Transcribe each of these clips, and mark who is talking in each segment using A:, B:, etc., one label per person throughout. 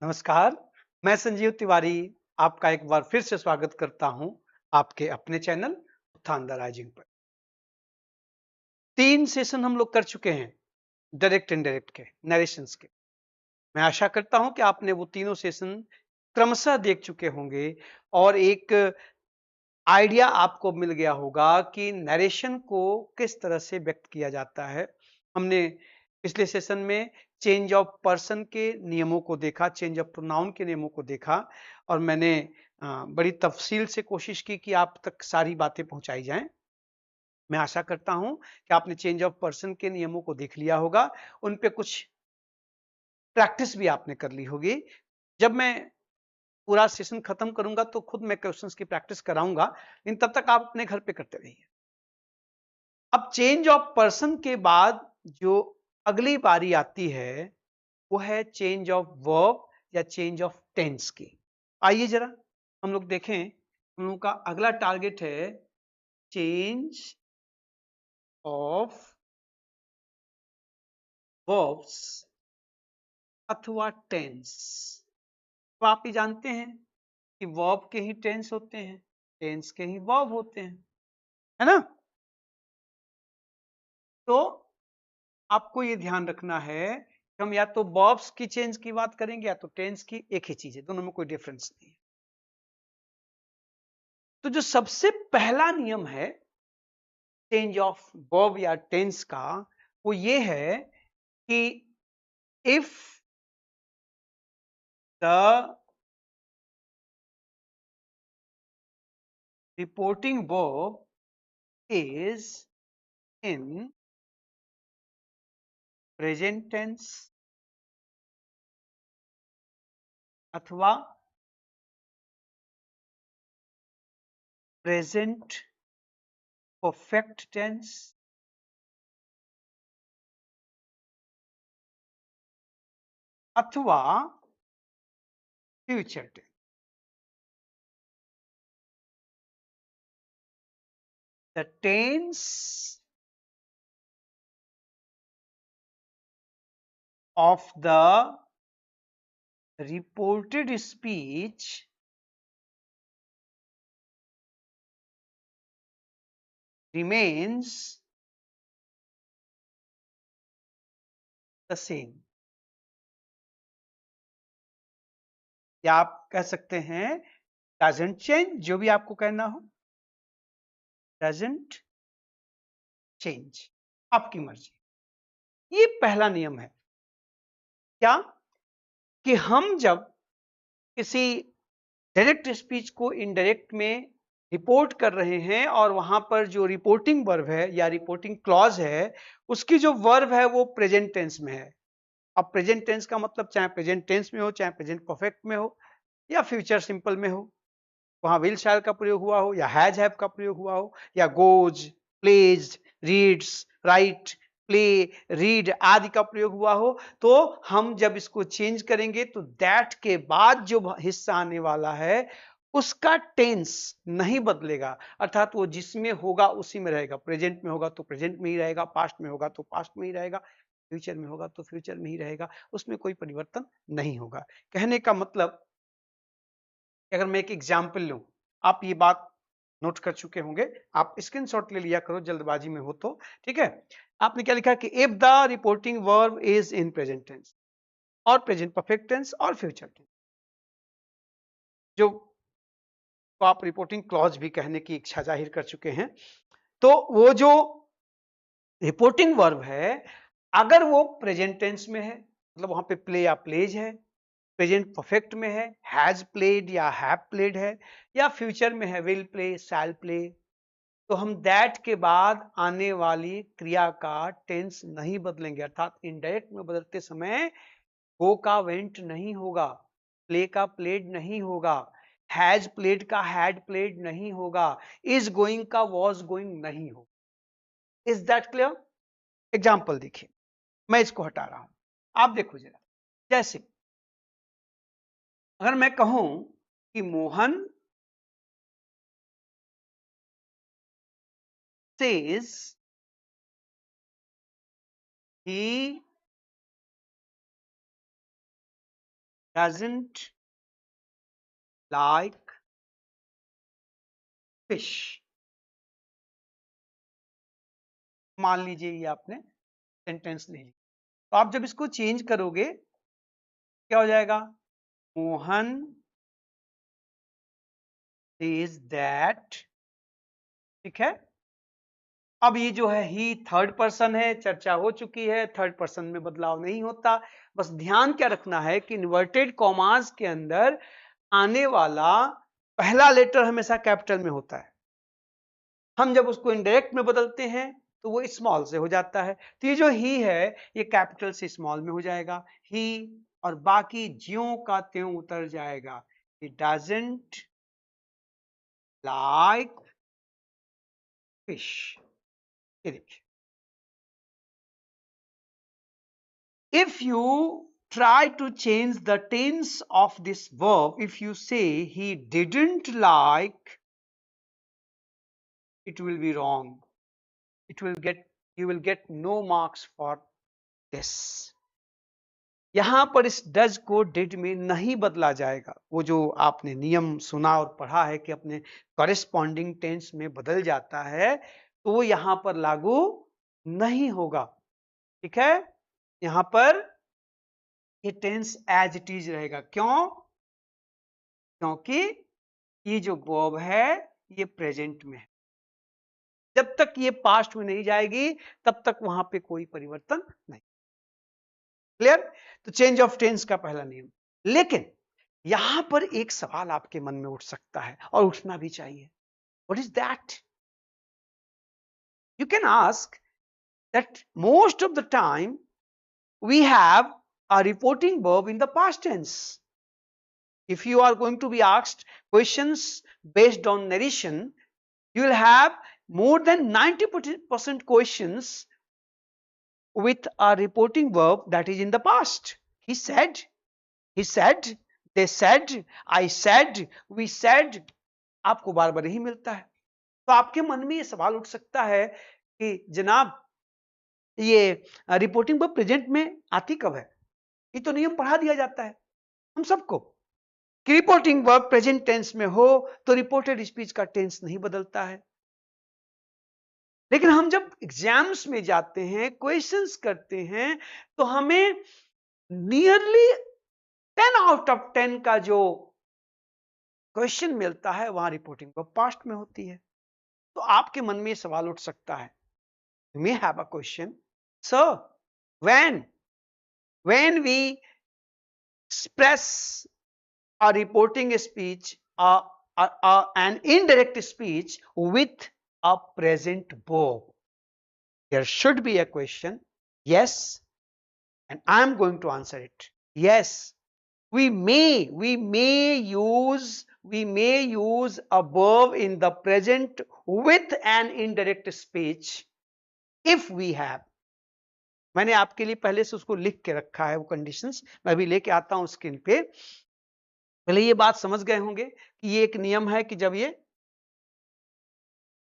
A: नमस्कार, मैं संजीव तिवारी आपका एक बार फिर से स्वागत करता हूं आपके अपने चैनल उत्थान द राइजिंग पर। 3 सेशन हम लोग कर चुके हैं डायरेक्ट इनडायरेक्ट के नरेशंस के। मैं आशा करता हूं कि आपने वो तीनों सेशन क्रमशः देख चुके होंगे और एक आइडिया आपको मिल गया होगा कि नरेशन को किस तरह से व्यक्त किया जाता है। हमने पिछले सेशन में चेंज ऑफ पर्सन के नियमों को देखा, चेंज ऑफ प्रोनाउन के नियमों को देखा और मैंने बड़ी तफसील से कोशिश की कि आप तक सारी बातें पहुंचाई जाएं। मैं आशा करता हूं कि आपने चेंज ऑफ पर्सन के नियमों को देख लिया होगा, उन पे कुछ प्रैक्टिस भी आपने कर ली होगी। जब मैं पूरा सेशन खत्म करूंगा तो खुद मैं क्वेश्चंस की प्रैक्टिस कराऊंगा, लेकिन तब तक आप अपने घर पे करते रहिए। अब चेंज ऑफ पर्सन के बाद जो अगली बारी आती है वो है चेंज ऑफ वर्ब या चेंज ऑफ टेंस की। आइए जरा हम लोग देखें, हम लोग का अगला टारगेट है चेंज ऑफ वर्ब्स अथवा टेंस। तो आप ही जानते हैं कि वर्ब के ही टेंस होते हैं, टेंस के ही वर्ब होते हैं, है ना। तो आपको ये ध्यान रखना है कि हम या तो वर्ब्स की चेंज की बात करेंगे या तो टेंस की, एक ही चीज है, दोनों में कोई डिफरेंस नहीं है। तो जो सबसे पहला नियम है चेंज ऑफ वर्ब या टेंस का, वो ये है कि if the reporting verb is in present tense अथवा प्रेजेंट परफेक्ट टेंस अथवा future tense. The tense of the reported speech remains the same। या आप कह सकते हैं doesn't change, जो भी आपको कहना हो, doesn't change, आपकी मर्जी। ये पहला नियम है क्या, कि हम जब किसी डायरेक्ट स्पीच को इनडायरेक्ट में रिपोर्ट कर रहे हैं और वहां पर जो रिपोर्टिंग वर्ब है या रिपोर्टिंग क्लॉज है उसकी जो वर्ब है वो प्रेजेंट टेंस में है। अब प्रेजेंट टेंस का मतलब चाहे प्रेजेंट टेंस में हो, चाहे प्रेजेंट परफेक्ट में हो या फ्यूचर सिंपल में हो, वहां विल शैल का प्रयोग हुआ हो या हैज हैव का प्रयोग हुआ हो या goes, plays, reads, write, play, read आदि का प्रयोग हुआ हो, तो हम जब इसको चेंज करेंगे तो दैट के बाद जो हिस्सा आने वाला है उसका टेंस नहीं बदलेगा, अर्थात वो जिसमें होगा उसी में रहेगा। प्रेजेंट में होगा तो प्रेजेंट में ही रहेगा, पास्ट में होगा तो पास्ट में ही रहेगा, फ्यूचर में होगा तो फ्यूचर में ही रहेगा, उसमें कोई परिवर्तन नहीं होगा। कहने का मतलब, अगर मैं एक एग्जाम्पल लूं, आप ये बात नोट कर चुके होंगे, आप स्क्रीनशॉट ले लिया करो जल्दबाजी में हो तो, ठीक है। आपने क्या लिखा कि if the reporting verb is in present tense और प्रेजेंट परफेक्ट टेंस और फ्यूचर टेंस, जो तो आप रिपोर्टिंग क्लॉज भी कहने की इच्छा जाहिर कर चुके हैं, तो वो जो रिपोर्टिंग वर्ब है अगर वो प्रेजेंट टेंस में है, मतलब वहां पे प्ले या प्लेज है, प्रेजेंट परफेक्ट में है हैज प्लेड या हैव प्लेड है, या फ्यूचर में है विल प्ले, शैल प्ले, तो हम दैट के बाद आने वाली क्रिया का टेंस नहीं बदलेंगे, अर्थात इनडायरेक्ट में बदलते समय गो का वेंट नहीं होगा, प्ले का प्लेड नहीं होगा, हैज प्लेड का हैड प्लेड नहीं होगा, इज गोइंग का वॉज गोइंग नहीं होगा। Is that clear? एग्जाम्पल देखिए, मैं इसको हटा रहा हूं, आप देखो जरा। जैसे अगर मैं कहूं कि Mohan says he doesn't like fish। मान लीजिए ये आपने सेंटेंस ले लिया, तो आप जब इसको चेंज करोगे क्या हो जाएगा? Mohan says that. ठीक है, अब ये जो है ही थर्ड पर्सन है, चर्चा हो चुकी है, थर्ड पर्सन में बदलाव नहीं होता। बस ध्यान क्या रखना है कि इन्वर्टेड कॉमास के अंदर आने वाला पहला लेटर हमेशा कैपिटल में होता है। हम जब उसको इनडायरेक्ट में बदलते हैं तो वो स्मॉल से हो जाता है। तो ये जो ही है ये कैपिटल से स्मॉल में हो जाएगा ही, और बाकी ज्यों का त्यों उतर जाएगा। He doesn't like fish। ये देखिए, if you try to change the tense of this verb, if you say he didn't like, it will be wrong, you will get no marks for this। यहां पर इस does को did में नहीं बदला जाएगा। वो जो आपने नियम सुना और पढ़ा है कि अपने कॉरेस्पॉन्डिंग टेंस में बदल जाता है, तो वो यहां पर लागू नहीं होगा। ठीक है, यहां पर ये टेंस एज इट इज रहेगा। क्यों? क्योंकि ये जो वर्ब है ये प्रेजेंट में है। जब तक ये पास्ट में नहीं जाएगी तब तक वहां पे कोई परिवर्तन नहीं। क्लियर? तो चेंज ऑफ टेंस का पहला नियम। लेकिन यहां पर एक सवाल आपके मन में उठ सकता है और उठना भी चाहिए। What is that? You can ask that most of the time we have a reporting verb in the past tense. If you are going to be asked questions based on narration, you will have more than 90% questions with a reporting verb that is in the past. He said, they said, I said, we said। आपको बार बार ही मिलता है। तो आपके मन में ये सवाल उठ सकता है कि जनाब ये रिपोर्टिंग वर्ब प्रेजेंट में आती कब है? ये तो नियम पढ़ा दिया जाता है हम सबको कि रिपोर्टिंग वर्ब प्रेजेंट टेंस में हो तो रिपोर्टेड स्पीच का टेंस नहीं बदलता है। लेकिन हम जब एग्जाम्स में जाते हैं, क्वेश्चंस करते हैं, तो हमें नियरली 10 आउट ऑफ 10 का जो क्वेश्चन मिलता है वहां रिपोर्टिंग वर्ब पास्ट में होती है। तो आपके मन में सवाल उठ सकता है, you may have a question, sir, when we express a reporting speech, an indirect speech with a present verb, there should be a question, yes, and I am going to answer it, yes, we may use a verb in the present with an indirect speech if we have। मैंने आपके लिए पहले से उसको लिख के रखा है वो कंडीशंस, मैं अभी लेके आता हूं स्क्रीन पे। पहले ये बात समझ गए होंगे कि ये एक नियम है कि जब ये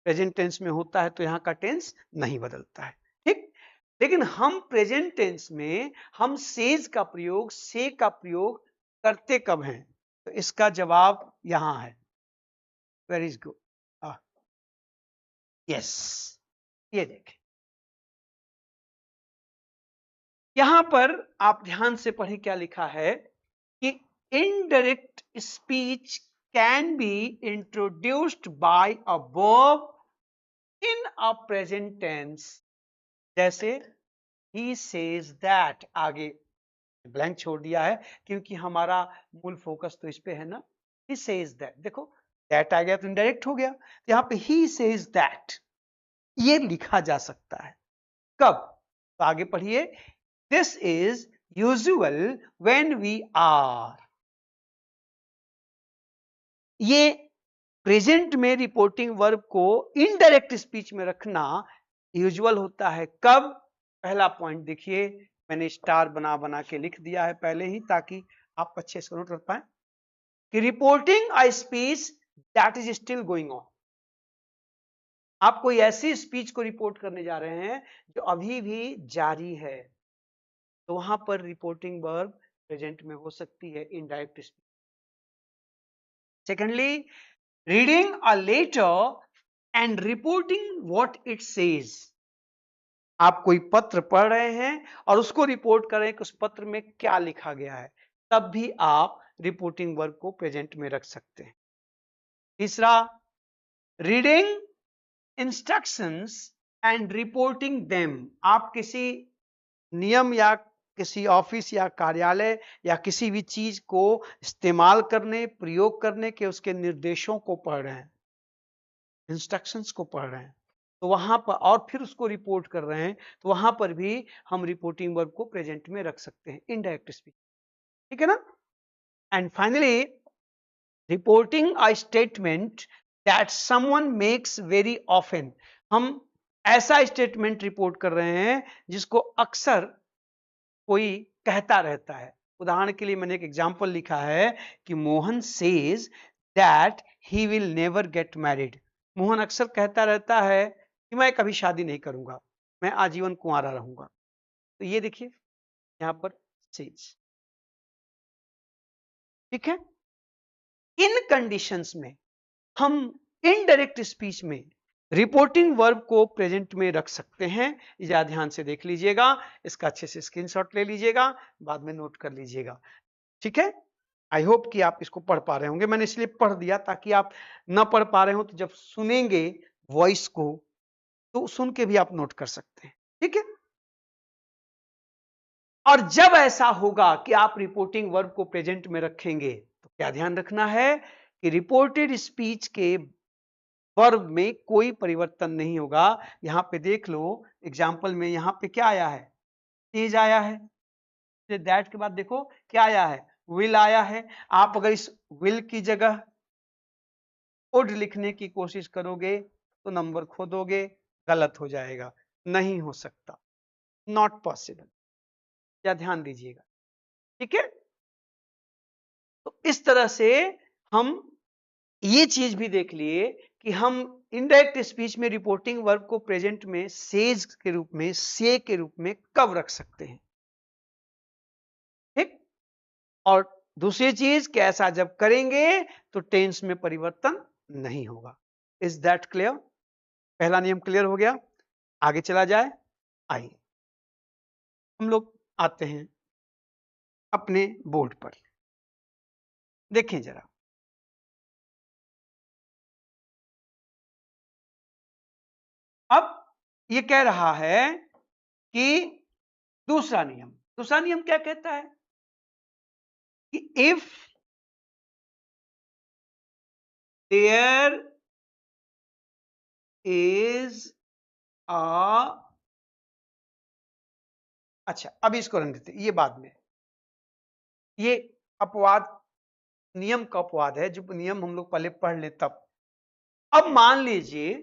A: प्रेजेंट टेंस में होता है तो यहां का टेंस नहीं बदलता है। ठीक, लेकिन हम प्रेजेंट टेंस में हम सेज का प्रयोग, से का प्रयोग करते कब हैं? तो इसका जवाब यहां है। वेरी गुड, यस, ये देखें यहां पर आप ध्यान से पढ़ें क्या लिखा है कि indirect speech can be introduced by a verb in a present tense. जैसे ही सेज दैट, आगे ब्लैंक छोड़ दिया है क्योंकि हमारा मूल फोकस तो इस पे है ना। ही सेज दैट, देखो दैट आ गया तो इनडायरेक्ट हो गया, तो यहां पे ही सेज दैट ये लिखा जा सकता है। कब? तो आगे पढ़िए, this is usual when we are. ये प्रेजेंट में रिपोर्टिंग वर्ब को इनडायरेक्ट स्पीच में रखना यूजुअल होता है। कब? पहला पॉइंट देखिए, मैंने स्टार बना बना के लिख दिया है पहले ही ताकि आप अच्छे से नोट कर पाए कि reporting a speech that is still going on. आप कोई ऐसी स्पीच को रिपोर्ट करने जा रहे हैं जो अभी भी जारी है, तो वहां पर रिपोर्टिंग वर्ब प्रेजेंट में हो सकती है indirect speech. Secondly, reading a letter and reporting what it says. आप कोई पत्र पढ़ रहे हैं और उसको रिपोर्ट कर रहे हैं कि उस पत्र में क्या लिखा गया है, तब भी आप रिपोर्टिंग वर्ब को प्रेजेंट में रख सकते हैं। तीसरा, reading instructions and reporting them. आप किसी नियम या किसी ऑफिस या कार्यालय या किसी भी चीज को इस्तेमाल करने, प्रयोग करने के उसके निर्देशों को पढ़ रहे हैं, इंस्ट्रक्शंस को पढ़ रहे हैं, तो वहां पर और फिर उसको रिपोर्ट कर रहे हैं, तो वहां पर भी हम रिपोर्टिंग वर्ब को प्रेजेंट में रख सकते हैं, इनडायरेक्ट स्पीच। ठीक है ना? And finally, reporting a statement that someone makes very often. हम ऐसा स्टेटमेंट रिपोर्ट कर रहे हैं जिसको अक्सर कोई कहता रहता है। उदाहरण के लिए मैंने एक एग्जाम्पल लिखा है कि Mohan says that he will never get married. Mohan अक्सर कहता रहता है कि मैं कभी शादी नहीं करूंगा, मैं आजीवन कुंवारा रहूंगा। तो ये देखिए यहां पर सेज। ठीक है? इन कंडीशंस में हम इनडायरेक्ट स्पीच में रिपोर्टिंग वर्ब को प्रेजेंट में रख सकते हैं। इजा ध्यान से देख लीजिएगा, इसका अच्छे से स्क्रीनशॉट ले लीजिएगा, बाद में नोट कर लीजिएगा। ठीक है? आई होप कि आप इसको पढ़ पा रहे होंगे। मैंने इसलिए पढ़ दिया ताकि आप ना पढ़ पा रहे हो तो जब सुनेंगे वॉइस को तो सुन के भी आप नोट कर सकते हैं। ठीक है? और जब ऐसा होगा कि आप रिपोर्टिंग वर्ब को प्रेजेंट में रखेंगे तो क्या ध्यान रखना है कि रिपोर्टेड स्पीच के वर्ब में कोई परिवर्तन नहीं होगा। यहां पे देख लो एग्जाम्पल में, यहां पे क्या आया है? तेज आया है। दैट के बाद देखो क्या आया है? विल आया है। आप अगर इस विल की जगह वुड लिखने की कोशिश करोगे तो नंबर खो दोगे, गलत हो जाएगा, नहीं हो सकता, नॉट पॉसिबल। क्या ध्यान दीजिएगा। ठीक है? तो इस तरह से हम ये चीज भी देख लिए कि हम इनडायरेक्ट स्पीच में रिपोर्टिंग वर्ब को प्रेजेंट में सेज के रूप में, से के रूप में कब रख सकते हैं। ठीक? और दूसरी चीज कि ऐसा जब करेंगे तो टेंस में परिवर्तन नहीं होगा। Is that clear? पहला नियम क्लियर हो गया। आगे चला जाए। आइए हम लोग आते हैं अपने बोर्ड पर। देखें जरा, अब ये कह रहा है कि दूसरा नियम क्या कहता है कि इफ देयर इज अ, अच्छा अभी इसको रहने देते, ये बाद में, ये अपवाद, नियम का अपवाद है, जो नियम हम लोग पहले पढ़ ले तब। अब मान लीजिए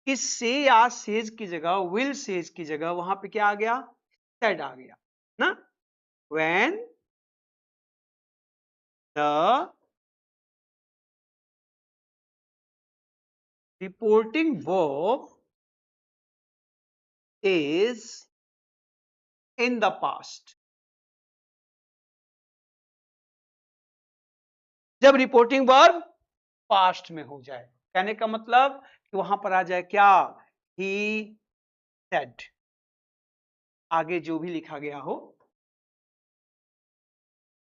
A: कि से या सेज की जगह, विल सेज की जगह वहां पे क्या आ गया? सेड आ गया ना। When the reporting verb is in the past. जब रिपोर्टिंग वर्ब पास्ट में हो जाए, कहने का मतलब कि वहां पर आ जाए क्या? He said. आगे जो भी लिखा गया हो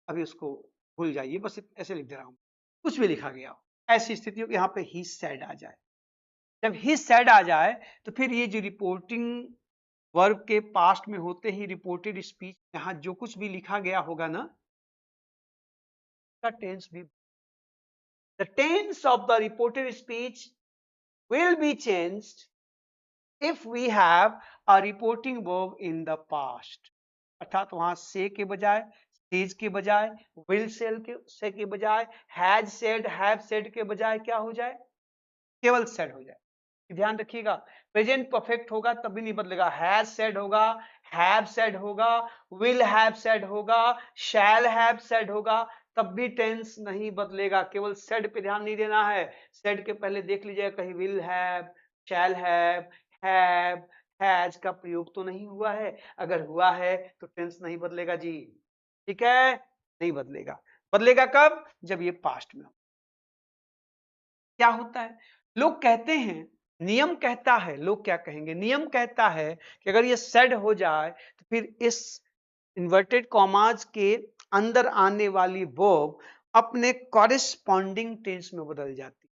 A: अभी उसको भूल जाइए, बस ऐसे लिख दे रहा हूं, कुछ भी लिखा गया हो, ऐसी स्थिति हो कि यहाँ पे ही सेड आ जाए। जब ही सेड आ जाए तो फिर ये जो रिपोर्टिंग वर्ब के पास्ट में होते ही रिपोर्टेड स्पीच, यहां जो कुछ भी लिखा गया होगा ना, का टेंस भी, the tense of the reported speech will be changed if we have a reporting verb in the past। अर्थात वहां से के बजाय, सेज के बजाय, विल सेल के बजाय, हैज सेड, हैव सेड के बजाय क्या हो जाए? केवल सेड हो जाए। ध्यान रखिएगा, प्रेजेंट परफेक्ट होगा तब भी नहीं बदलेगा। हैज सेड होगा, हैव सेड होगा, विल हैव सेड होगा, शैल हैव सेड होगा, तब भी टेंस नहीं बदलेगा। केवल सेड पे ध्यान नहीं देना है। सेड के पहले देख लीजिएगा कहीं will have, shall have, has का प्रयोग तो नहीं हुआ है। अगर हुआ है तो टेंस नहीं बदलेगा जी। ठीक है? नहीं बदलेगा। बदलेगा कब? जब ये पास्ट में हो। क्या होता है, लोग कहते हैं, नियम कहता है, लोग क्या कहेंगे, नियम कहता है कि अगर ये सेड हो जाए तो फिर इस इन्वर्टेड कॉमाज के अंदर आने वाली वर्ब अपने कॉरेस्पॉन्डिंग टेंस में बदल जाती है।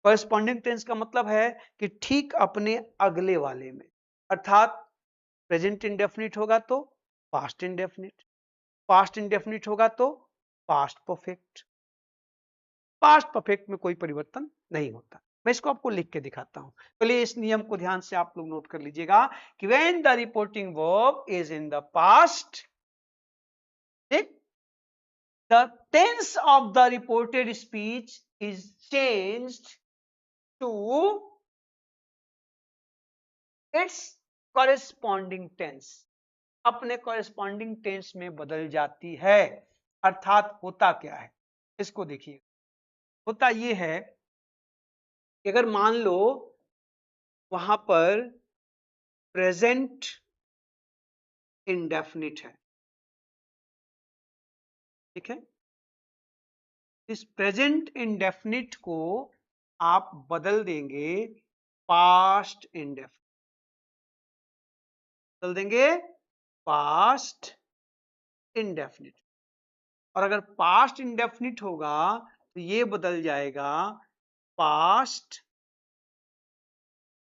A: कॉरेस्पॉन्डिंग टेंस का मतलब है कि ठीक अपने अगले वाले में, अर्थात प्रेजेंट इंडेफिनिट होगा तो पास्ट इंडेफिनिट, पास्ट इंडेफिनिट होगा तो पास्ट परफेक्ट, पास्ट परफेक्ट में कोई परिवर्तन नहीं होता। मैं इसको आपको लिख के दिखाता हूं। पहले इस नियम को ध्यान से आप लोग नोट कर लीजिएगा कि when the reporting verb is in the past, the tense of the reported speech is changed to its corresponding tense, अपने corresponding tense में बदल जाती है। अर्थात होता क्या है, इसको देखिए। होता यह है कि अगर मान लो वहां पर प्रेजेंट इंडेफिनिट है, ठीक है, इस प्रेजेंट इंडेफिनिट को आप बदल देंगे पास्ट इंडेफिनिट, बदल देंगे पास्ट इंडेफिनिट। और अगर पास्ट इंडेफिनिट होगा तो ये बदल जाएगा पास्ट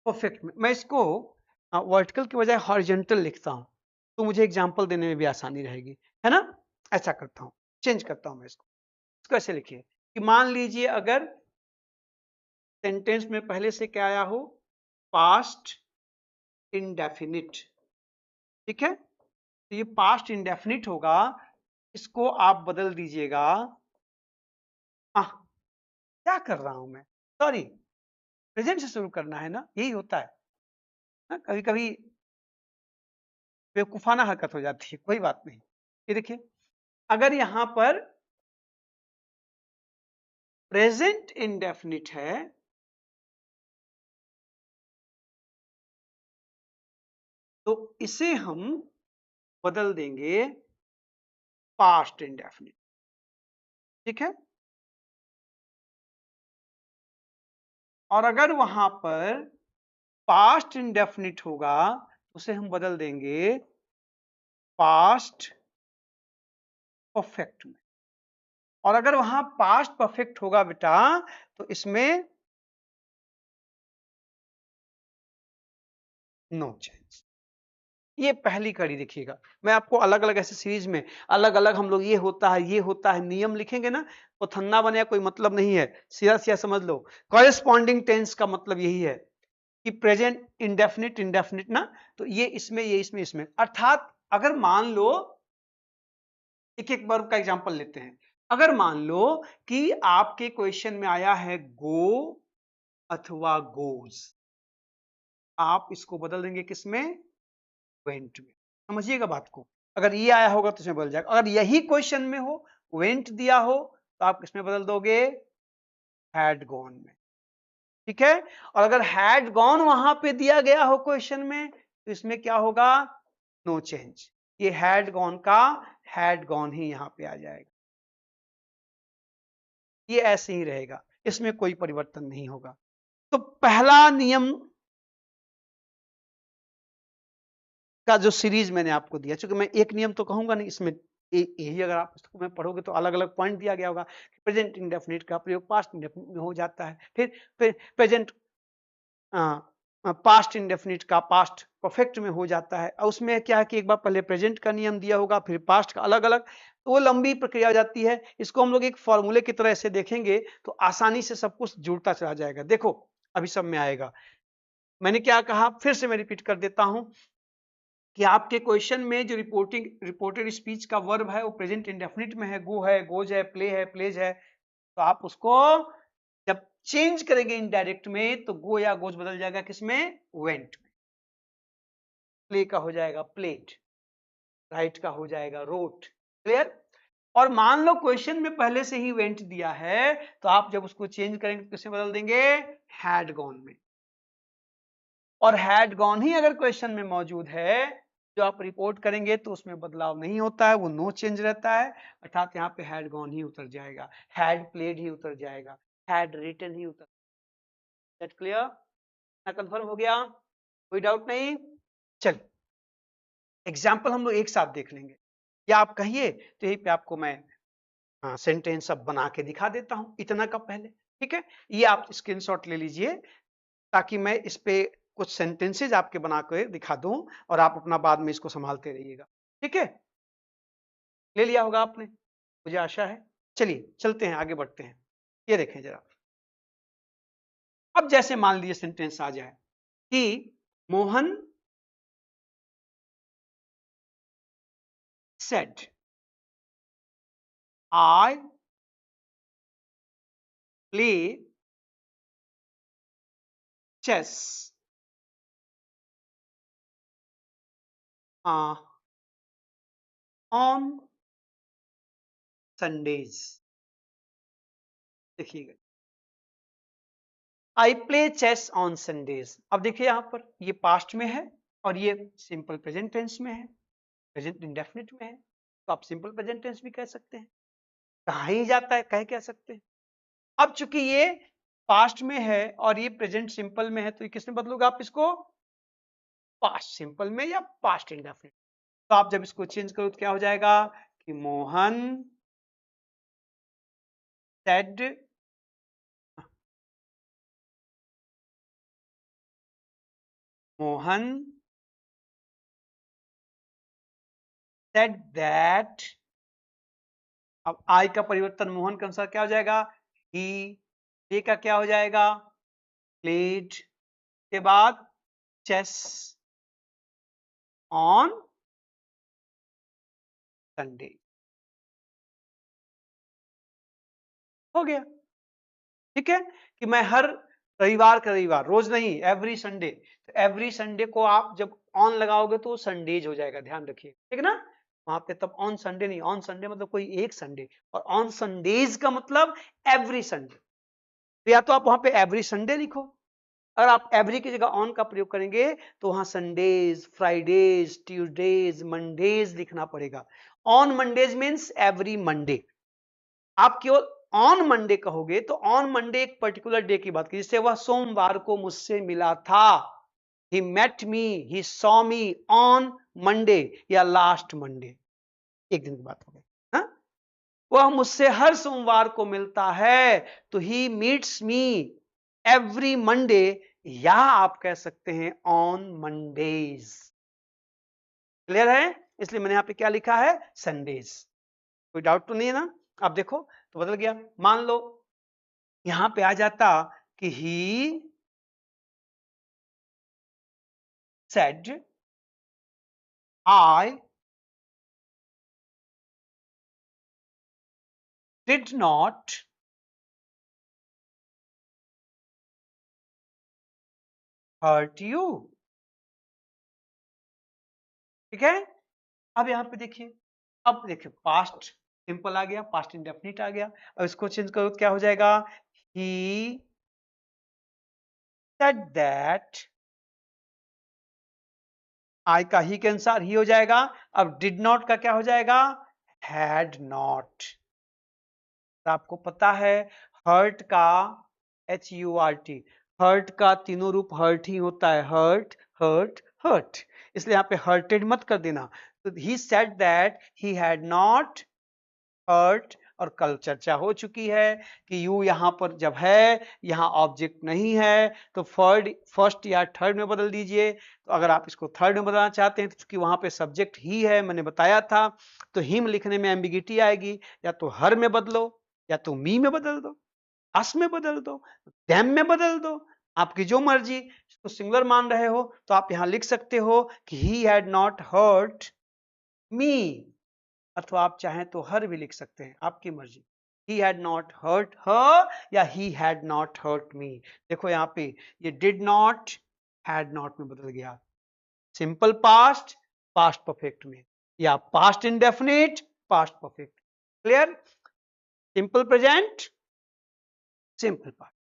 A: परफेक्ट में। मैं इसको वर्टिकल की बजाय हॉरिजॉन्टल लिखता हूं तो मुझे एग्जांपल देने में भी आसानी रहेगी, है ना। ऐसा करता हूं, चेंज करता हूं मैं इसको ऐसे लिखिए कि मान लीजिए अगर सेंटेंस में पहले से क्या आया हो, पास्ट इंडेफिनिट, ठीक है, तो ये पास्ट इंडेफिनिट होगा, इसको आप बदल दीजिएगा, क्या कर रहा हूं मैं, सॉरी, प्रेजेंट से शुरू करना है ना, यही होता है ना, कभी कभी बेवकूफाना हरकत हो जाती है, कोई बात नहीं। ये देखिए, अगर यहां पर प्रेजेंट इंडेफिनिट है तो इसे हम बदल देंगे पास्ट इंडेफिनिट, ठीक है। और अगर वहां पर पास्ट इंडेफिनिट होगा उसे हम बदल देंगे पास्ट परफेक्ट में। और अगर वहां पास्ट परफेक्ट होगा बेटा तो इसमें नो चेंज। ये पहली कड़ी देखिएगा, मैं आपको अलग अलग ऐसे सीरीज में अलग अलग हम लोग ये होता है नियम लिखेंगे ना, तो थन्ना बने कोई मतलब नहीं है, सीधा सीधा समझ लो। कॉरेस्पॉन्डिंग टेंस का मतलब यही है कि प्रेजेंट इंडेफिनिट इंडेफिनिट ना, तो ये इसमें ये इसमें इसमें, अर्थात अगर मान लो एक एक वर्ब का एग्जांपल लेते हैं। अगर मान लो कि आपके क्वेश्चन में आया है गो अथवा गोज, आप इसको बदल देंगे किसमें, वेंट में। समझिएगा बात को, अगर ये आया होगा तो इसमें बदल जाएगा। अगर यही क्वेश्चन में हो, वेंट दिया हो, तो आप किसमें बदल दोगे, हैड गॉन में, ठीक है। और अगर हैड गॉन वहां पे दिया गया हो क्वेश्चन में तो इसमें क्या होगा, नो चेंज। ये हैड गॉन का हैड गॉन ही यहां पे आ जाएगा, ये ऐसे ही रहेगा, इसमें कोई परिवर्तन नहीं होगा। तो पहला नियम का जो सीरीज मैंने आपको दिया, क्योंकि मैं एक नियम तो कहूंगा नहीं, इसमें यही अगर आप पुस्तक में पढ़ोगे तो अलग अलग पॉइंट दिया गया होगा। प्रेजेंट इंडेफिनिट का प्रयोग पास्ट इंडेफिनिट में हो जाता है, फिर प्रेजेंट पास्ट इंडेफिनिट का पास्ट परफेक्ट में हो जाता है। और उसमें क्या है कि एक बार पहले प्रेजेंट का नियम दिया होगा, फिर पास्ट का अलग अलग, तो वो लंबी प्रक्रिया हो जाती है। इसको हम लोग एक फॉर्मूले की तरह से देखेंगे तो आसानी से सब कुछ जुड़ता चला जाएगा। देखो अभी सब में आएगा। मैंने क्या कहा, फिर से मैं रिपीट कर देता हूं कि आपके क्वेश्चन में जो रिपोर्टेड स्पीच का वर्ब है वो प्रेजेंट इंडेफिनिट में है, गो है, गोज है, प्ले है, प्लेज है, तो आप उसको जब चेंज करेंगे इनडायरेक्ट में तो गो या गोज बदल जाएगा किसमें, वेंट में। प्ले का हो जाएगा प्लेड, राइट का हो जाएगा रोट, क्लियर। और मान लो क्वेश्चन में पहले से ही वेंट दिया है तो आप जब उसको चेंज करेंगे तो किसमें बदल देंगे, हैड गॉन में। और हैड गॉन ही अगर क्वेश्चन में मौजूद है जो आप रिपोर्ट करेंगे तो उसमें बदलाव नहीं होता है, वो नो चेंज रहता है, अर्थात यहाँ पे हैड गॉन ही उतर जाएगा, हैड प्लेड ही उतर जाएगा, हैड रिटन ही उतर। That clear? ना कंफर्म हो गया? कोई डाउट नहीं? चलिए एग्जाम्पल हम लोग एक साथ देख लेंगे, या आप कहिए तो यहीं पे आपको मैं सेंटेंस अब बना के दिखा देता हूं इतना का पहले। ठीक है, ये आप स्क्रीनशॉट ले लीजिए ताकि मैं इस पे कुछ सेंटेंसेज आपके बना के दिखा दूं और आप अपना बाद में इसको संभालते रहिएगा। ठीक है, ले लिया होगा आपने, मुझे आशा है। चलिए चलते हैं, आगे बढ़ते हैं। ये देखें जरा, अब जैसे मान लीजिए सेंटेंस आ जाए कि Mohan said I play chess on Sundays. देखिएगा, I play chess on Sundays. अब देखिए यहां पर ये पास्ट में है और ये सिंपल प्रेजेंट टेंस में है, प्रेजेंट इंडेफिनिट में है, तो आप सिंपल प्रेजेंट टेंस भी कह सकते हैं, कहा ही जाता है कह सकते हैं। अब चूंकि ये पास्ट में है और ये प्रेजेंट सिंपल में है तो ये किसमें बदलोगे आप इसको? पास्ट सिंपल में या पास्ट इंडेफिनिट। तो आप जब इसको चेंज करो तो क्या हो जाएगा कि Mohan said Mohan said that, अब आई का परिवर्तन मोहन के अनुसार क्या हो जाएगा? ही। ए का क्या हो जाएगा? प्लेड। के बाद चेस ऑन संडे। हो गया। ठीक है, कि मैं हर रविवार का रविवार, रोज नहीं, एवरी संडे। तो एवरी संडे को आप जब ऑन लगाओगे तो संडेज हो जाएगा, ध्यान रखिए। ठीक है ना, वहां पे तब ऑन संडे नहीं, ऑन संडे मतलब कोई एक संडे, और ऑन संडेज का मतलब एवरी संडे। तो या तो आप वहां पे एवरी संडे लिखो, अगर आप एवरी की जगह ऑन का प्रयोग करेंगे तो वहां संडेज, फ्राइडेज, ट्यूसडेज, मंडेज लिखना पड़ेगा। On Mondays means every Monday. आप केवल ऑन मंडे कहोगे तो ऑन मंडे एक पर्टिकुलर डे की बात की, जिससे वह सोमवार को मुझसे मिला था। He met me, he saw me on Monday या लास्ट मंडे, एक दिन की बात हो गई। हाँ? वह मुझसे हर सोमवार को मिलता है, तो he meets me every Monday, या आप कह सकते हैं ऑन मंडेज। क्लियर है? इसलिए मैंने यहां पे क्या लिखा है? संडेज। कोई डाउट तो नहीं है ना? आप देखो तो बदल गया। मान लो यहां पे आ जाता कि he said I did not hurt you. ठीक है, अब यहां पे देखिए, अब देखिए पास्ट सिंपल आ गया, पास्ट इंडेफिनिट आ गया। अब इसको चेंज करो तो क्या हो जाएगा? ही सेड दैट, आई का ही के अनुसार ही हो जाएगा। अब डिड नॉट का क्या हो जाएगा? Had not. आपको पता है हर्ट का HURT, हर्ट का तीनों रूप हर्ट ही होता है, हर्ट हर्ट हर्ट, इसलिए यहाँ पे हर्टेड मत कर देना। तो he said that he had not hurt, और कल चर्चा हो चुकी है कि यू यहाँ पर जब है, यहाँ ऑब्जेक्ट नहीं है, तो फर्स्ट या थर्ड में बदल दीजिए। तो अगर आप इसको थर्ड में बदलना चाहते हैं तो चूंकि वहां पे सब्जेक्ट ही है, मैंने बताया था, तो हिम लिखने में एम्बिगिटी आएगी, या तो हर में बदलो, या तो मी में बदल दो, अस में बदल दो, देम में बदल दो, आपकी जो मर्जी। इसको सिंगुलर मान रहे हो तो आप यहां लिख सकते हो कि he had not hurt me, अथवा आप चाहें तो हर भी लिख सकते हैं, आपकी मर्जी। He had not hurt her या he had not hurt me. देखो यहाँ पे ये डिड नॉट हैड नॉट में बदल गया, सिंपल पास्ट पास्ट परफेक्ट में, या past indefinite past perfect. Clear? Simple present simple past.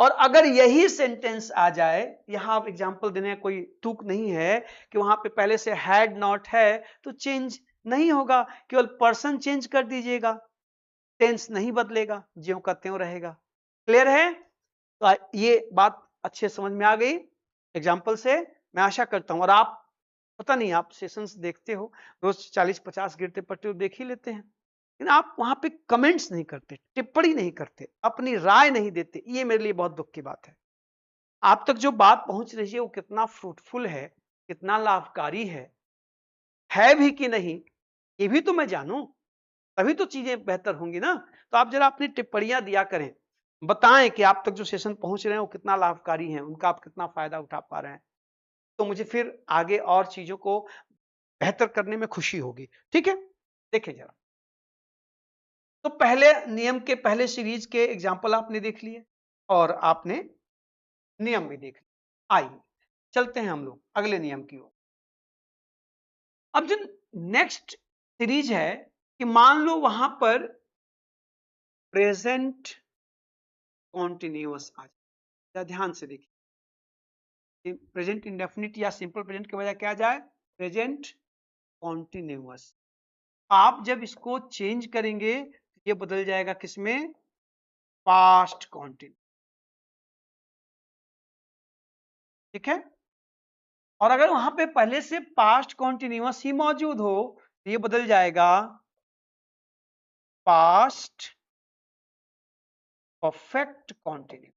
A: और अगर यही सेंटेंस आ जाए, यहां आप एग्जांपल देने का कोई तुक नहीं है कि वहां पे पहले से हैड नॉट है, तो चेंज नहीं होगा, केवल पर्सन चेंज कर दीजिएगा, टेंस नहीं बदलेगा, ज्यों का त्यों रहेगा। क्लियर है? तो ये बात अच्छे समझ में आ गई एग्जाम्पल से, मैं आशा करता हूं। और आप पता नहीं, आप सेशंस देखते हो, रोज 40-50 गिरते पड़ते हो, देख ही लेते हैं, लेकिन आप वहां पे कमेंट्स नहीं करते, टिप्पणी नहीं करते, अपनी राय नहीं देते। ये मेरे लिए बहुत दुख की बात है। आप तक जो बात पहुंच रही है वो कितना फ्रूटफुल है, कितना लाभकारी है भी कि नहीं, ये भी तो मैं जानूं, तभी तो चीजें बेहतर होंगी ना। तो आप जरा अपनी टिप्पणियां दिया करें, बताएं कि आप तक जो सेशन पहुंच रहे हैं वो कितना लाभकारी है, उनका आप कितना फायदा उठा पा रहे हैं, तो मुझे फिर आगे और चीजों को बेहतर करने में खुशी होगी। ठीक है, देखिए जरा। तो पहले नियम के पहले सीरीज के एग्जाम्पल आपने देख लिए और आपने नियम भी देख लिया। आइए चलते हैं हम लोग अगले नियम की ओर। अब जो नेक्स्ट सीरीज है कि मान लो वहां पर प्रेजेंट कॉन्टिन्यूअस आ जाए, ध्यान से देखिए, प्रेजेंट इंडेफिनिट या सिंपल प्रेजेंट की वजह क्या आ जाए, प्रेजेंट कॉन्टिन्यूअस। आप जब इसको चेंज करेंगे तो ये बदल जाएगा किसमें, पास्ट कॉन्टिन्यूअस। ठीक है, और अगर वहां पे पहले से पास्ट कॉन्टिन्यूअस ही मौजूद हो तो ये बदल जाएगा पास्ट परफेक्ट कॉन्टिन्यूअस।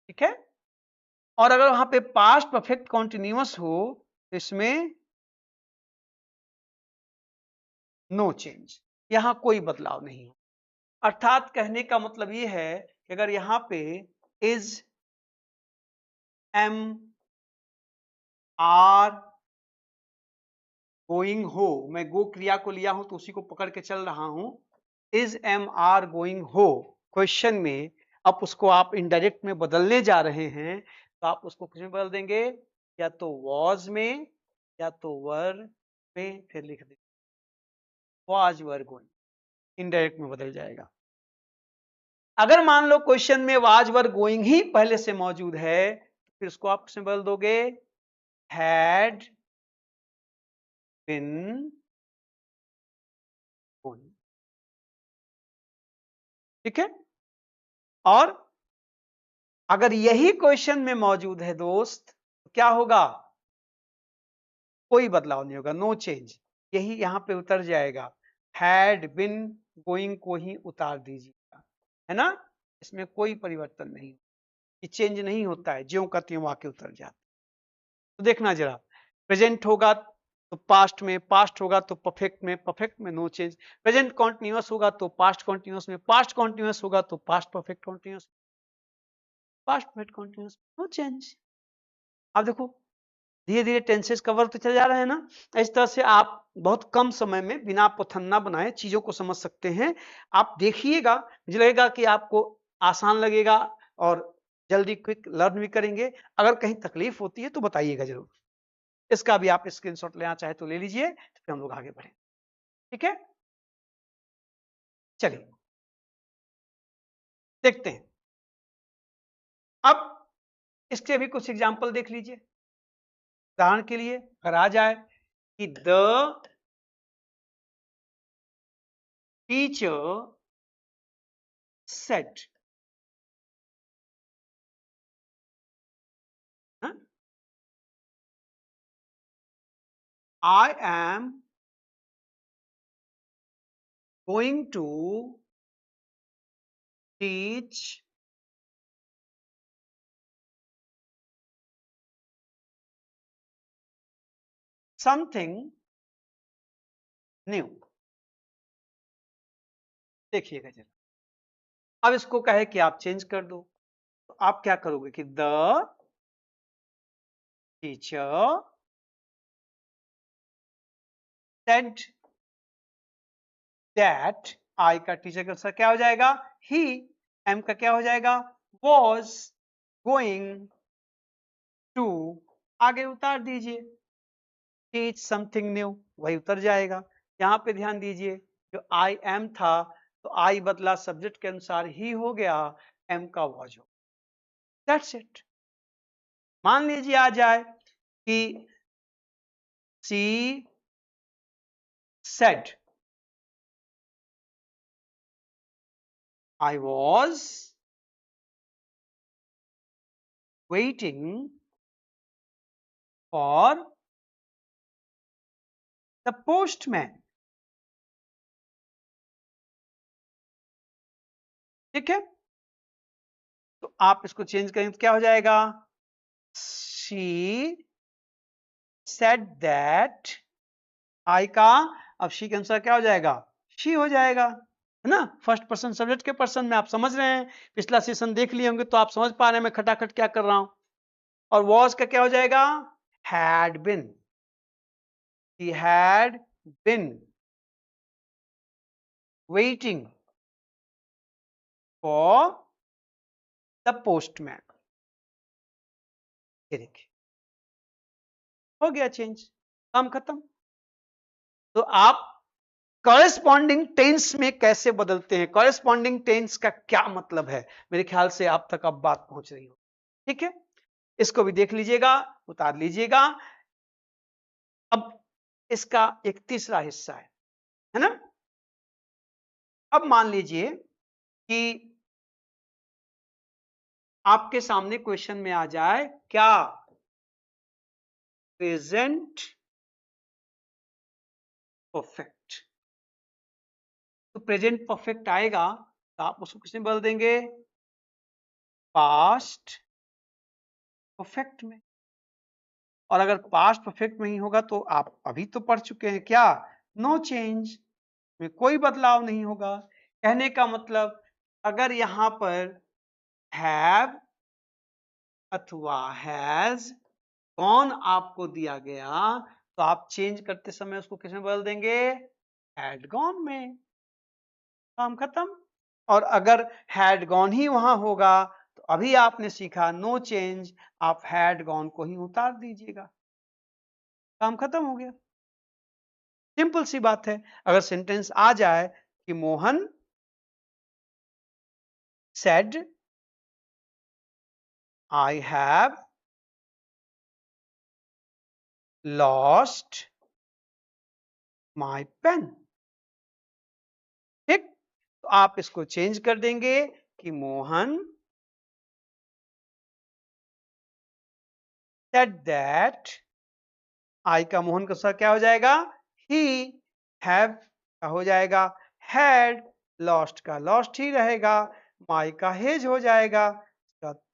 A: ठीक है, और अगर वहां पे पास्ट परफेक्ट कॉन्टिन्यूअस हो तो इसमें नो चेंज, यहां कोई बदलाव नहीं हो। अर्थात कहने का मतलब ये है कि अगर यहां पे इज, एम, आर, गोइंग हो, मैं गो क्रिया को लिया हूं तो उसी को पकड़ के चल रहा हूं, इज, एम, आर, गोइंग हो क्वेश्चन में, अब उसको आप इनडायरेक्ट में बदलने जा रहे हैं तो आप उसको किस में बदल देंगे, या तो वॉज में या तो वर में, फिर लिख देंगे वॉज वर गोइंग, इनडायरेक्ट में बदल जाएगा। अगर मान लो क्वेश्चन में वाज वर गोइंग ही पहले से मौजूद है तो फिर उसको आप किसमें बदल दोगे, हैड बिन गोइंग। ठीक है, और अगर यही क्वेश्चन में मौजूद है दोस्त तो क्या होगा, कोई बदलाव नहीं होगा, नो चेंज, यही यहां पे उतर जाएगा, हैड बिन गोइंग को ही उतार दीजिएगा, है ना, इसमें कोई परिवर्तन नहीं, ये चेंज नहीं होता है, ज्यों का त्यों आके उतर जाता। तो देखना जरा, प्रेजेंट होगा तो पास्ट में, पास्ट होगा तो परफेक्ट में, परफेक्ट में नो चेंज, प्रेजेंट कॉन्टिन्यूअस होगा तो पास्ट कॉन्टिन्यूअस में, पास्ट कॉन्टिन्यूअस होगा तो past perfect continuous, past perfect continuous no change. आप देखो धीरे धीरे टेंसेस कवर तो चले जा रहे हैं ना। इस तरह से आप बहुत कम समय में बिना पथन्ना बनाए चीजों को समझ सकते हैं। आप देखिएगा, मुझे लगेगा कि आपको आसान लगेगा और जल्दी क्विक लर्न भी करेंगे। अगर कहीं तकलीफ होती है तो बताइएगा जरूर, इसका भी आप स्क्रीनशॉट लेना चाहे तो ले लीजिए, फिर हम लोग आगे बढ़े। ठीक है, चलिए देखते हैं। अब इसके भी कुछ एग्जाम्पल देख लीजिए। उदाहरण के लिए अगर आ जाए कि the teacher said, I am going to teach something new। देखिएगा जरा, अब इसको कहे कि आप चेंज कर दो तो आप क्या करोगे कि द टीचर सेड दैट, आई का टीचर का क्या हो जाएगा, ही, एम का क्या हो जाएगा, वॉज गोइंग टू, आगे उतार दीजिए, टीच समथिंग न्यू, वही उतर जाएगा। यहां पे ध्यान दीजिए, जो आई एम था तो आई बदला सब्जेक्ट के अनुसार ही हो गया, एम का वॉज हो। That's it. मान लीजिए आ जाए कि she said I was waiting for the postman. ठीक है, तो आप इसको चेंज करेंगे तो क्या हो जाएगा? शी सेड दैट, आई का अब शी के अनुसार क्या हो जाएगा? शी हो जाएगा, है ना? फर्स्ट पर्सन सब्जेक्ट के पर्सन में आप समझ रहे हैं, पिछला सेशन देख लिए होंगे तो आप समझ पा रहे हैं मैं खटाखट क्या कर रहा हूं। और वॉज का क्या हो जाएगा? Had been, he had been waiting for the postman. ये देखिए हो गया चेंज, काम खत्म। तो आप कॉरेस्पॉन्डिंग टेंस में कैसे बदलते हैं, कॉरेस्पॉन्डिंग टेंस का क्या मतलब है, मेरे ख्याल से आप तक अब बात पहुंच रही हो। ठीक है, इसको भी देख लीजिएगा, उतार लीजिएगा। अब इसका एक तीसरा हिस्सा है ना? अब मान लीजिए कि आपके सामने क्वेश्चन में आ जाए क्या प्रेजेंट परफेक्ट, तो प्रेजेंट परफेक्ट आएगा तो आप उसको किसमें बदल देंगे? पास्ट परफेक्ट में। और अगर पास्ट परफेक्ट में ही होगा तो आप अभी तो पढ़ चुके हैं क्या, नो चेंज, में कोई बदलाव नहीं होगा। कहने का मतलब अगर यहां पर हैव अथवा हैज कौन आपको दिया गया तो आप चेंज करते समय उसको किस में बदल देंगे? हैड गॉन में, काम खत्म। और अगर हैड गॉन ही वहां होगा तो अभी आपने सीखा नो चेंज, आप हैड गॉन को ही उतार दीजिएगा, काम खत्म हो गया। सिंपल सी बात है। अगर सेंटेंस आ जाए कि Mohan said I have lost my pen, ठीक, तो आप इसको चेंज कर देंगे कि मोहन सेड दैट, आई का मोहन का साथ क्या हो जाएगा? ही, हैव का हो जाएगा हैड, लॉस्ट का लॉस्ट ही रहेगा, माई का हेज हो जाएगा,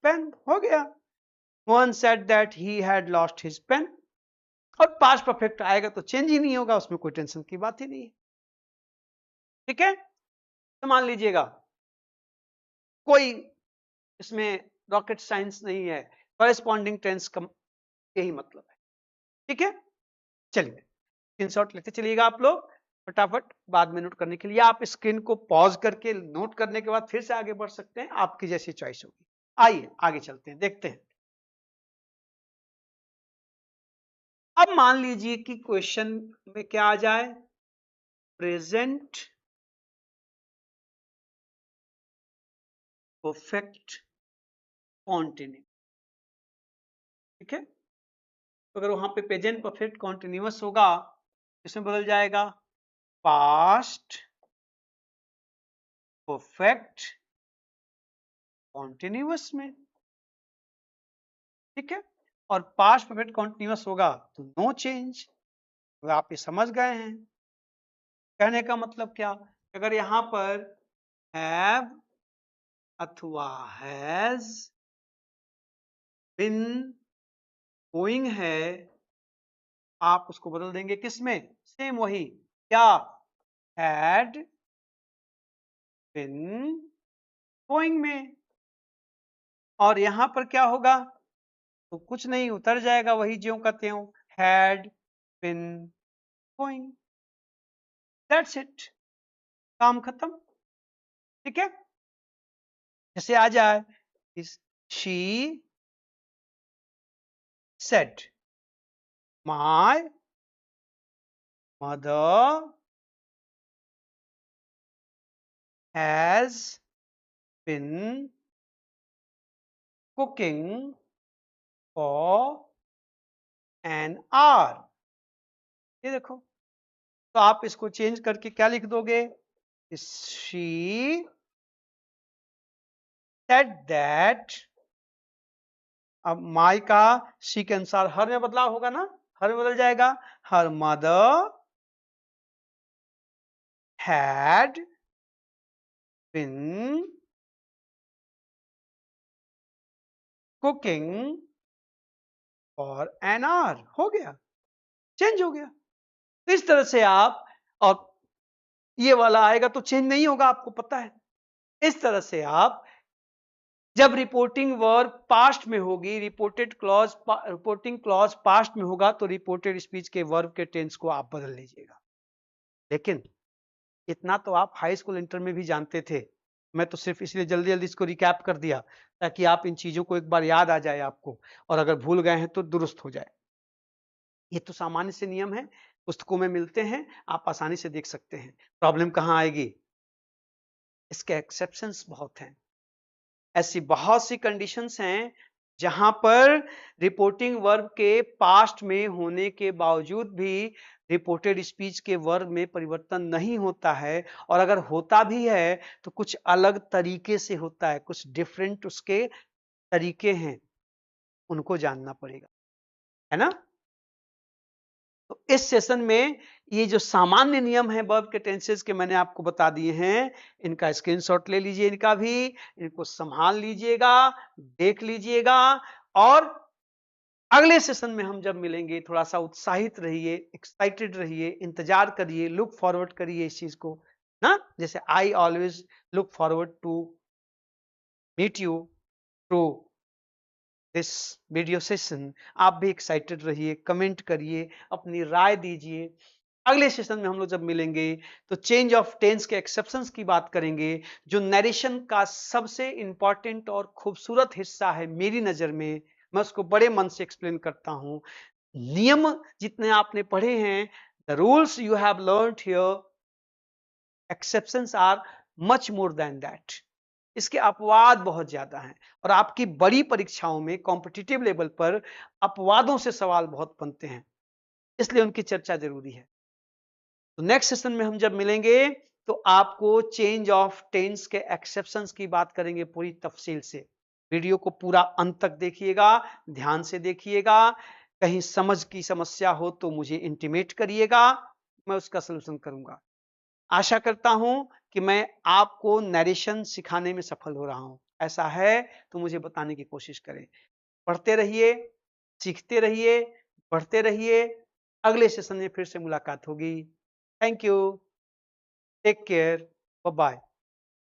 A: पेन हो गया। Mohan said that he had lost his pen. और पास्ट परफेक्ट आएगा तो चेंज ही नहीं होगा, उसमें कोई टेंशन की बात ही नहीं है। ठीक है, तो मान लीजिएगा कोई इसमें रॉकेट साइंस नहीं है, कॉरेस्पॉन्डिंग टेंस का यही मतलब है। ठीक है, चलिए स्क्रीनशॉट लेते चलिएगा आप लोग फटाफट, बाद में नोट करने के लिए आप स्क्रीन को पॉज करके नोट करने के बाद फिर से आगे बढ़ सकते हैं, आपकी जैसी चॉइस होगी। आइए आगे चलते हैं, देखते हैं। अब मान लीजिए कि क्वेश्चन में क्या आ जाए? Present perfect continue. ठीक है, तो अगर वहां पे प्रेजेंट परफेक्ट कॉन्टिन्यूअस होगा इसमें बदल जाएगा पास्ट परफेक्ट कॉन्टिन्यूअस में। ठीक है, और पास्ट परफेक्ट कॉन्टिन्यूअस होगा तो नो चेंज। तो आप ये समझ गए हैं कहने का मतलब क्या? अगर यहां पर हैव अथवा हैज बिन गोइंग है, आप उसको बदल देंगे किस में? सेम वही, क्या? हैड बिन गोइंग में। और यहां पर क्या होगा? तो कुछ नहीं, उतर जाएगा वही ज्यों का त्यों, had been going. That's it, काम खत्म। ठीक है, जैसे आ जाए she said my mother has been cooking for an hour। ये देखो, तो आप इसको चेंज करके क्या लिख दोगे? She said that, अब माई का सी के अनुसार हर में बदलाव होगा ना, हर में बदल जाएगा। Her mother had been cooking for an hour, हो गया, चेंज हो गया। तो इस तरह से आप, और ये वाला आएगा तो चेंज नहीं होगा, आपको पता है। इस तरह से आप जब रिपोर्टिंग वर्ब पास्ट में होगी, रिपोर्टिंग क्लॉज पास्ट में होगा, तो रिपोर्टेड स्पीच के वर्ब के टेंस को आप बदल लीजिएगा। लेकिन इतना तो आप हाई स्कूल इंटर में भी जानते थे, मैं तो सिर्फ इसलिए जल्दी जल्दी इसको रिकैप कर दिया ताकि आप इन चीजों को एक बार याद आ जाए आपको, और अगर भूल गए हैं तो दुरुस्त हो जाए। ये तो सामान्य से नियम है, पुस्तकों में मिलते हैं, आप आसानी से देख सकते हैं। प्रॉब्लम कहां आएगी? इसके एक्सेप्शंस बहुत हैं। ऐसी बहुत सी कंडीशंस हैं जहां पर रिपोर्टिंग वर्ब के पास्ट में होने के बावजूद भी रिपोर्टेड स्पीच के वर्ब में परिवर्तन नहीं होता है, और अगर होता भी है तो कुछ अलग तरीके से होता है, कुछ डिफरेंट उसके तरीके हैं, उनको जानना पड़ेगा, है ना। तो इस सेशन में ये जो सामान्य नियम है वर्ब के टेंसेस के मैंने आपको बता दिए हैं, इनका स्क्रीनशॉट ले लीजिए, इनका भी, इनको संभाल लीजिएगा, देख लीजिएगा, और अगले सेशन में हम जब मिलेंगे थोड़ा सा उत्साहित रहिए, एक्साइटेड रहिए, इंतजार करिए, लुक फॉरवर्ड करिए इस चीज को ना, जैसे I always look forward to meet you through this video session. आप भी एक्साइटेड रहिए, कमेंट करिए, अपनी राय दीजिए। अगले सेशन में हम लोग जब मिलेंगे तो चेंज ऑफ टेंस के एक्सेप्शंस की बात करेंगे, जो नरेशन का सबसे इंपॉर्टेंट और खूबसूरत हिस्सा है मेरी नजर में। मैं उसको बड़े मन से एक्सप्लेन करता हूं। नियम जितने आपने पढ़े हैं, the rules you have learned here, exceptions are much more than that. इसके अपवाद बहुत ज्यादा हैं, और आपकी बड़ी परीक्षाओं में कॉम्पिटिटिव लेवल पर अपवादों से सवाल बहुत बनते हैं, इसलिए उनकी चर्चा जरूरी है। तो नेक्स्ट सेशन में हम जब मिलेंगे तो आपको चेंज ऑफ टेंस के एक्सेप्शंस की बात करेंगे पूरी तफसील से। वीडियो को पूरा अंत तक देखिएगा, ध्यान से देखिएगा। कहीं समझ की समस्या हो तो मुझे इंटीमेट करिएगा, मैं उसका सलूशन करूंगा। आशा करता हूं कि मैं आपको नरेशन सिखाने में सफल हो रहा हूं। ऐसा है तो मुझे बताने की कोशिश करें। पढ़ते रहिए, सीखते रहिए, बढ़ते रहिए। अगले सेशन में फिर से मुलाकात होगी। Thank you, take care, bye bye.